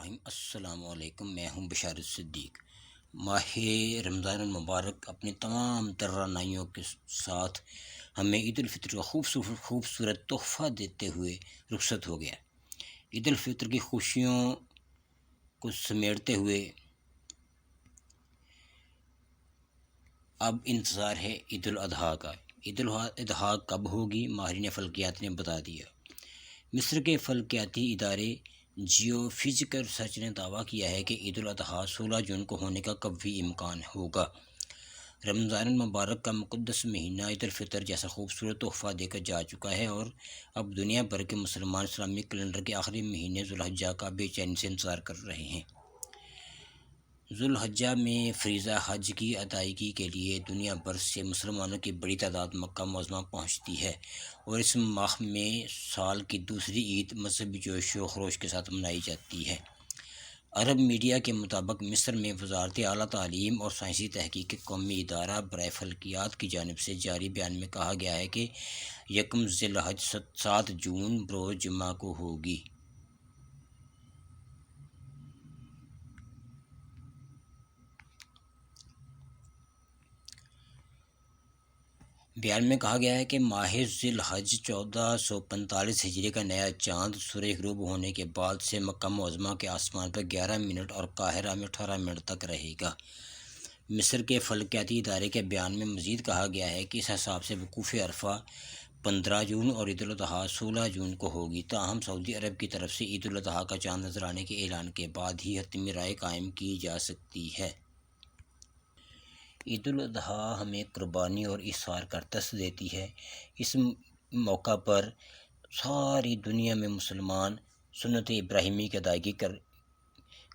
الرحیم۔ السلام علیکم، میں ہوں بشارت صدیق۔ ماہ رمضان المبارک اپنی تمام توانائیوں کے ساتھ ہمیں عید الفطر کا خوبصورت تحفہ دیتے ہوئے رخصت ہو گیا۔ عید الفطر کی خوشیوں کو سمیٹتے ہوئے اب انتظار ہے عید الاضحیٰ کا۔ عید الاضحیٰ کب ہوگی؟ ماہرین فلکیات نے بتا دیا۔ مصر کے فلکیاتی ادارے جیو فزیکل ریسرچ نے دعویٰ کیا ہے کہ عید الاضحیٰ 16 جون کو ہونے کا قوی امکان ہوگا۔ رمضان المبارک کا مقدس مہینہ عید الفطر جیسا خوبصورت تحفہ دے کر جا چکا ہے، اور اب دنیا بھر کے مسلمان اسلامی کیلنڈر کے آخری مہینے ذوالحجہ کا بے چینی سے انتظار کر رہے ہیں۔ ذوالحجہ میں فریضہ حج کی ادائیگی کے لیے دنیا بھر سے مسلمانوں کی بڑی تعداد مکہ معظمہ پہنچتی ہے، اور اس ماہ میں سال کی دوسری عید مذہبی جوش و خروش کے ساتھ منائی جاتی ہے۔ عرب میڈیا کے مطابق مصر میں وزارت اعلیٰ تعلیم اور سائنسی تحقیق کے قومی ادارہ برائے فلکیات کی جانب سے جاری بیان میں کہا گیا ہے کہ یکم ذی الحج 7 جون بروز جمعہ کو ہوگی۔ بیان میں کہا گیا ہے کہ ماہ ذی الحج 1445 ہجری کا نیا چاند سورج غروب ہونے کے بعد سے مکہ معظمہ کے آسمان پر 11 منٹ اور قاہرہ میں 18 منٹ تک رہے گا۔ مصر کے فلکیاتی ادارے کے بیان میں مزید کہا گیا ہے کہ اس حساب سے وقوف عرفہ 15 جون اور عید الاضحیٰ 16 جون کو ہوگی۔ تاہم سعودی عرب کی طرف سے عید الاضحیٰ کا چاند نظر آنے کے اعلان کے بعد ہی حتمی رائے قائم کی جا سکتی ہے۔ عید الاضحیٰ ہمیں قربانی اور ایثار کا درس دیتی ہے۔ اس موقع پر ساری دنیا میں مسلمان سنت ابراہیمی کی ادائیگی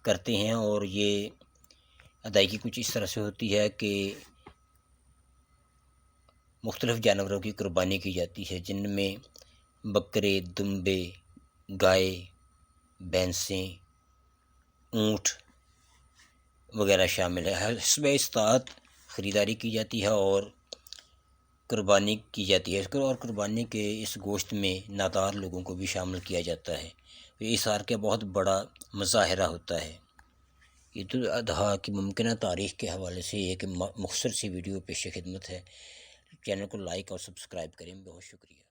کرتے ہیں، اور یہ ادائیگی کچھ اس طرح سے ہوتی ہے کہ مختلف جانوروں کی قربانی کی جاتی ہے، جن میں بکرے، دمبے، گائے، بھینسیں، اونٹ وغیرہ شامل ہے۔ حسب استطاعت خریداری کی جاتی ہے اور قربانی کی جاتی ہے، اور قربانی کے اس گوشت میں نادار لوگوں کو بھی شامل کیا جاتا ہے۔ یہ ایثار کا بہت بڑا مظاہرہ ہوتا ہے۔ عید الاضحیٰ کی ممکنہ تاریخ کے حوالے سے ایک مختصر سی ویڈیو پیش خدمت ہے۔ چینل کو لائک اور سبسکرائب کریں۔ بہت شکریہ۔